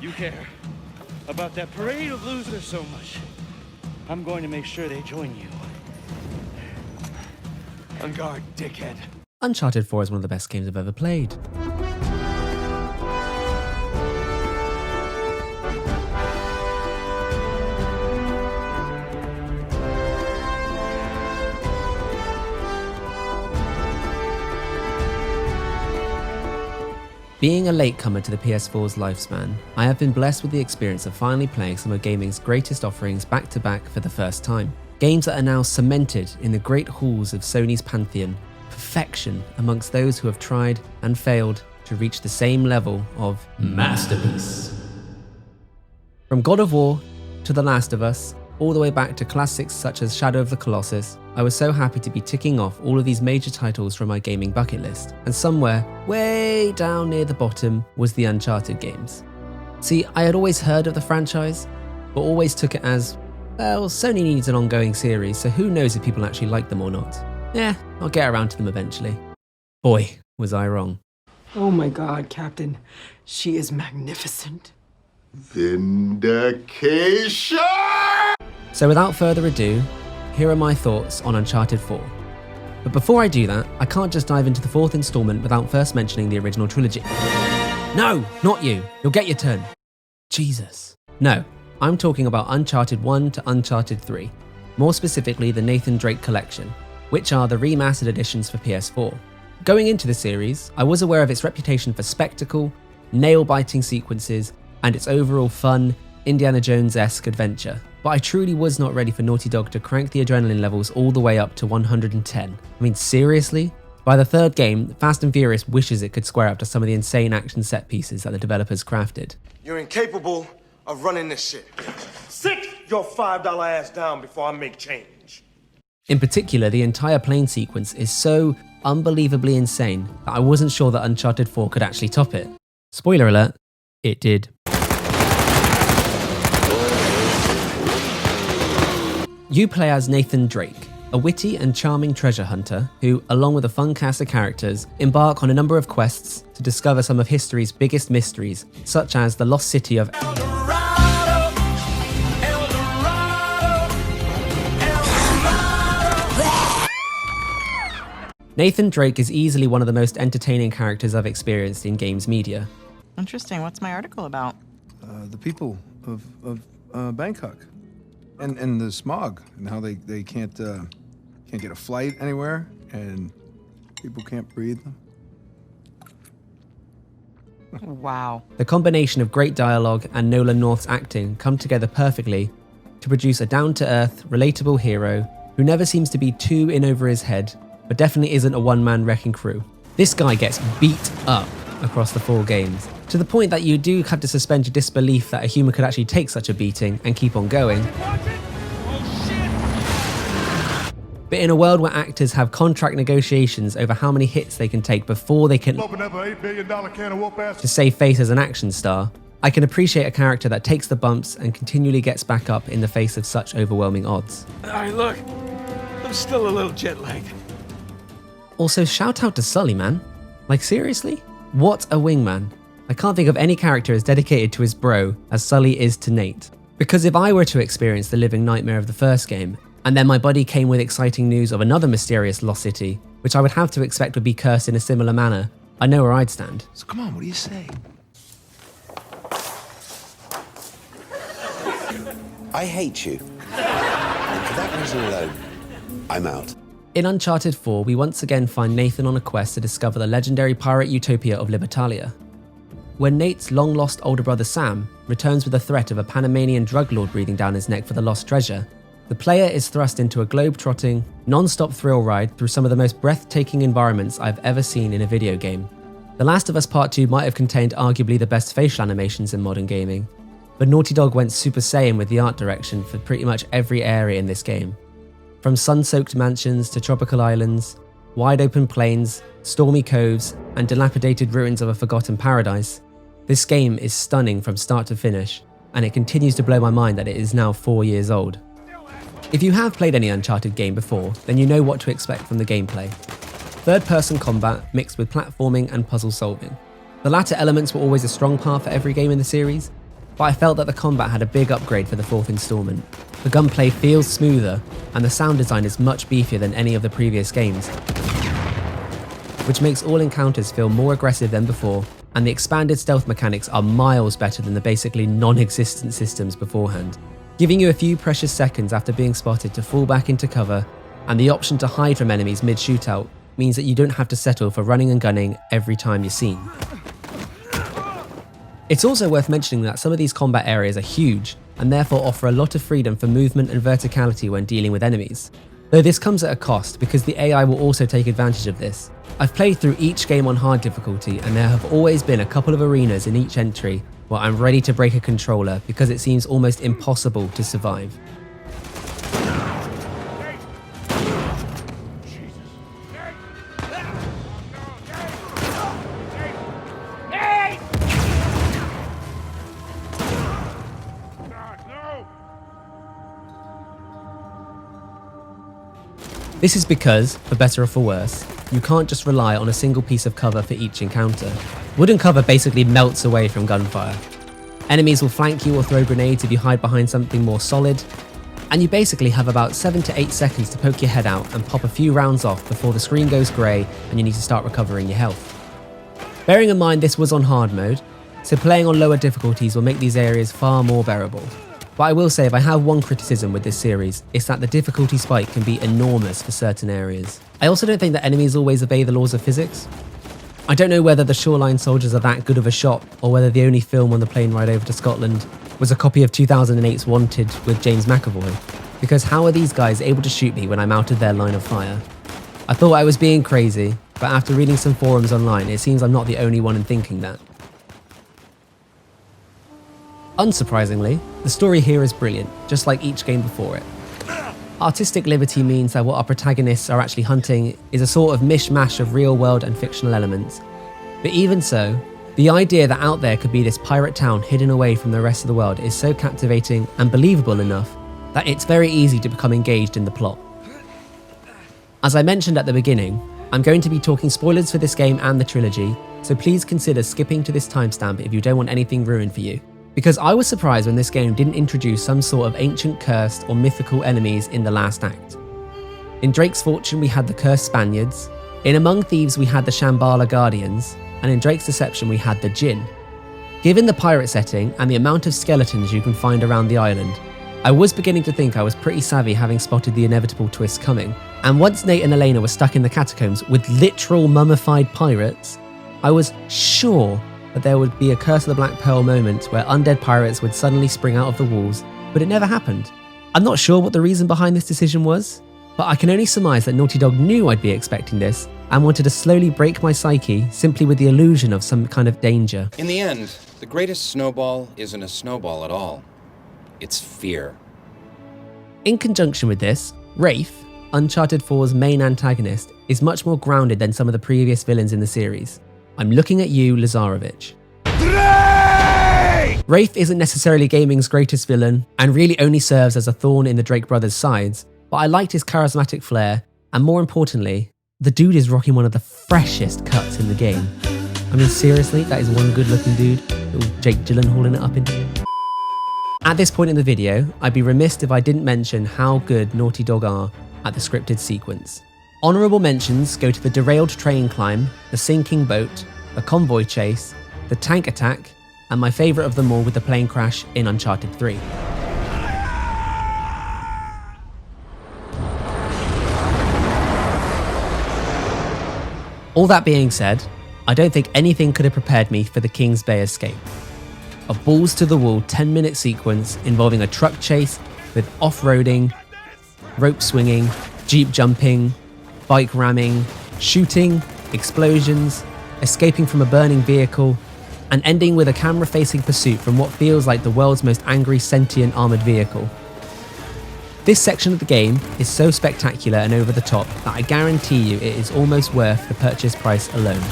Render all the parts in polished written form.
You care about that parade of losers so much. I'm going to make sure they join you. On guard, dickhead. Uncharted 4 is one of the best games I've ever played. Being a latecomer to the PS4's lifespan, I have been blessed with the experience of finally playing some of gaming's greatest offerings back to back for the first time. Games that are now cemented in the great halls of Sony's pantheon, perfection amongst those who have tried and failed to reach the same level of masterpiece. From God of War to The Last of Us, all the way back to classics such as Shadow of the Colossus, I was so happy to be ticking off all of these major titles from my gaming bucket list, and somewhere way down near the bottom was the Uncharted games. See, I had always heard of the franchise, but always took it as, well, Sony needs an ongoing series, so who knows if people actually like them or not. Yeah, I'll get around to them eventually. Boy, was I wrong. Oh my God, Captain. She is magnificent. Vindication! So without further ado, here are my thoughts on Uncharted 4. But before I do that, I can't just dive into the fourth installment without first mentioning the original trilogy. No, not you. You'll get your turn. Jesus. No, I'm talking about Uncharted 1 to Uncharted 3. More specifically, the Nathan Drake Collection, which are the remastered editions for PS4. Going into the series, I was aware of its reputation for spectacle, nail-biting sequences, and its overall fun, Indiana Jones-esque adventure. But I truly was not ready for Naughty Dog to crank the adrenaline levels all the way up to 110. I mean, seriously? By the third game, Fast and Furious wishes it could square up to some of the insane action set pieces that the developers crafted. You're incapable of running this shit. Sit your $5 ass down before I make change. In particular, the entire plane sequence is so unbelievably insane that I wasn't sure that Uncharted 4 could actually top it. Spoiler alert, it did. You play as Nathan Drake, a witty and charming treasure hunter who, along with a fun cast of characters, embark on a number of quests to discover some of history's biggest mysteries, such as the lost city of El Dorado. Nathan Drake is easily one of the most entertaining characters I've experienced in games media. Interesting. What's my article about? The people of Bangkok. And the smog, and how they can't get a flight anywhere, and people can't breathe. Wow. The combination of great dialogue and Nolan North's acting come together perfectly to produce a down-to-earth, relatable hero who never seems to be too in over his head, but definitely isn't a one-man wrecking crew. This guy gets beat up across the 4 games, to the point that you do have to suspend your disbelief that a human could actually take such a beating and keep on going. But in a world where actors have contract negotiations over how many hits they can take before they can Open up an $8 billion can of whoop ass. to save face as an action star, I can appreciate a character that takes the bumps and continually gets back up in the face of such overwhelming odds. Alright, look. I'm still a little jet lagged. Also, shout out to Sully, man. Like, seriously? What a wingman. I can't think of any character as dedicated to his bro as Sully is to Nate. Because if I were to experience the living nightmare of the first game, and then my buddy came with exciting news of another mysterious lost city, which I would have to expect would be cursed in a similar manner, I know where I'd stand. So come on, what do you say? I hate you. And for that reason alone, I'm out. In Uncharted 4, we once again find Nathan on a quest to discover the legendary pirate utopia of Libertalia. When Nate's long-lost older brother Sam returns with the threat of a Panamanian drug lord breathing down his neck for the lost treasure, the player is thrust into a globe-trotting, non-stop thrill ride through some of the most breathtaking environments I've ever seen in a video game. The Last of Us Part 2 might have contained arguably the best facial animations in modern gaming, but Naughty Dog went Super Saiyan with the art direction for pretty much every area in this game. From sun-soaked mansions to tropical islands, wide open plains, stormy coves, and dilapidated ruins of a forgotten paradise, this game is stunning from start to finish, and it continues to blow my mind that it is now 4 years old. If you have played any Uncharted game before, then you know what to expect from the gameplay. third-person combat mixed with platforming and puzzle solving. The latter elements were always a strong part for every game in the series, but I felt that the combat had a big upgrade for the fourth installment. The gunplay feels smoother, and the sound design is much beefier than any of the previous games, which makes all encounters feel more aggressive than before, and the expanded stealth mechanics are miles better than the basically non-existent systems beforehand, giving you a few precious seconds after being spotted to fall back into cover, and the option to hide from enemies mid-shootout means that you don't have to settle for running and gunning every time you're seen. It's also worth mentioning that some of these combat areas are huge, and therefore offer a lot of freedom for movement and verticality when dealing with enemies. Though this comes at a cost because the AI will also take advantage of this. I've played through each game on hard difficulty, and there have always been a couple of arenas in each entry where I'm ready to break a controller because it seems almost impossible to survive. This is because, for better or for worse, you can't just rely on a single piece of cover for each encounter. Wooden cover basically melts away from gunfire. Enemies will flank you or throw grenades if you hide behind something more solid, and you basically have about 7 to 8 seconds to poke your head out and pop a few rounds off before the screen goes grey and you need to start recovering your health. Bearing in mind this was on hard mode, so playing on lower difficulties will make these areas far more bearable. But I will say, if I have one criticism with this series, it's that the difficulty spike can be enormous for certain areas. I also don't think that enemies always obey the laws of physics. I don't know whether the Shoreline Soldiers are that good of a shot, or whether the only film on the plane ride over to Scotland was a copy of 2008's Wanted with James McAvoy, because how are these guys able to shoot me when I'm out of their line of fire? I thought I was being crazy, but after reading some forums online, it seems I'm not the only one in thinking that. Unsurprisingly, the story here is brilliant, just like each game before it. Artistic liberty means that what our protagonists are actually hunting is a sort of mishmash of real world and fictional elements. But even so, the idea that out there could be this pirate town hidden away from the rest of the world is so captivating and believable enough that it's very easy to become engaged in the plot. As I mentioned at the beginning, I'm going to be talking spoilers for this game and the trilogy, so please consider skipping to this timestamp if you don't want anything ruined for you. Because I was surprised when this game didn't introduce some sort of ancient cursed or mythical enemies in the last act. In Drake's Fortune we had the cursed Spaniards, in Among Thieves we had the Shambhala Guardians, and in Drake's Deception we had the Jinn. Given the pirate setting and the amount of skeletons you can find around the island, I was beginning to think I was pretty savvy having spotted the inevitable twist coming, and once Nate and Elena were stuck in the catacombs with literal mummified pirates, I was sure that there would be a Curse of the Black Pearl moment where undead pirates would suddenly spring out of the walls, but it never happened. I'm not sure what the reason behind this decision was, but I can only surmise that Naughty Dog knew I'd be expecting this and wanted to slowly break my psyche simply with the illusion of some kind of danger. In the end, the greatest snowball isn't a snowball at all. It's fear. In conjunction with this, Wraith, Uncharted 4's main antagonist, is much more grounded than some of the previous villains in the series. I'm looking at you, Lazarevich. Drake! Wraith isn't necessarily gaming's greatest villain, and really only serves as a thorn in the Drake brothers' sides, but I liked his charismatic flair, and more importantly, the dude is rocking one of the freshest cuts in the game. I mean, seriously, that is one good looking dude. Little Jake Gyllenhaal in it up into. At this point in the video, I'd be remiss if I didn't mention how good Naughty Dog are at the scripted sequence. Honourable mentions go to the derailed train climb, the sinking boat, the convoy chase, the tank attack, and my favourite of them all with the plane crash in Uncharted 3. All that being said, I don't think anything could have prepared me for the Kings Bay escape. A balls to the wall 10-minute sequence involving a truck chase with off-roading, rope swinging, jeep jumping, bike ramming, shooting, explosions, escaping from a burning vehicle, and ending with a camera-facing pursuit from what feels like the world's most angry sentient armoured vehicle. This section of the game is so spectacular and over the top that I guarantee you it is almost worth the purchase price alone.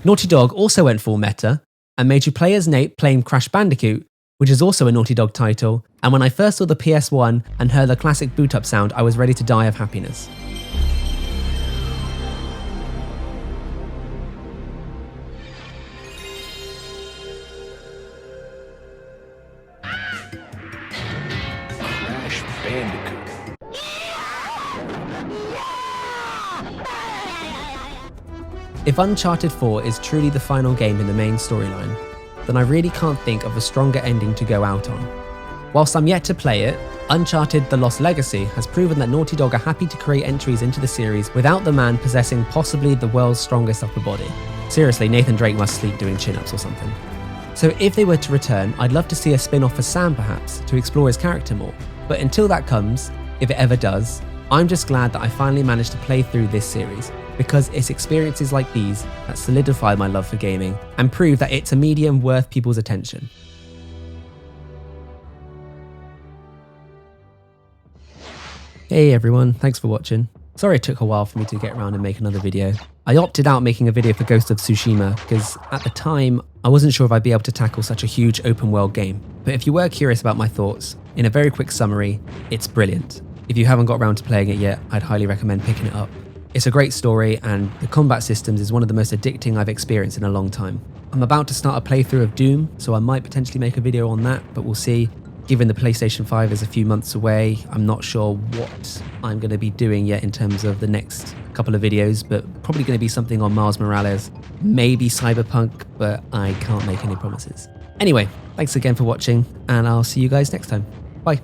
Naughty Dog also went full meta and made you play as Nate playing Crash Bandicoot, which is also a Naughty Dog title, and when I first saw the PS1 and heard the classic boot up sound, I was ready to die of happiness. Crash Bandicoot. If Uncharted 4 is truly the final game in the main storyline, then I really can't think of a stronger ending to go out on. Whilst I'm yet to play it, Uncharted: The Lost Legacy has proven that Naughty Dog are happy to create entries into the series without the man possessing possibly the world's strongest upper body. Seriously, Nathan Drake must sleep doing chin-ups or something. So if they were to return, I'd love to see a spin-off for Sam perhaps, to explore his character more. But until that comes, if it ever does, I'm just glad that I finally managed to play through this series, because it's experiences like these that solidify my love for gaming and prove that it's a medium worth people's attention. Hey everyone, thanks for watching. Sorry it took a while for me to get around and make another video. I opted out making a video for Ghost of Tsushima because at the time I wasn't sure if I'd be able to tackle such a huge open world game. But if you were curious about my thoughts, in a very quick summary, it's brilliant. If you haven't got around to playing it yet, I'd highly recommend picking it up. It's a great story and the combat systems is one of the most addicting I've experienced in a long time. I'm about to start a playthrough of Doom, so I might potentially make a video on that, but we'll see. Given the PlayStation 5 is a few months away, I'm not sure what I'm going to be doing yet in terms of the next couple of videos, but probably going to be something on Miles Morales, maybe Cyberpunk, but I can't make any promises. Anyway, thanks again for watching, and I'll see you guys next time. Bye.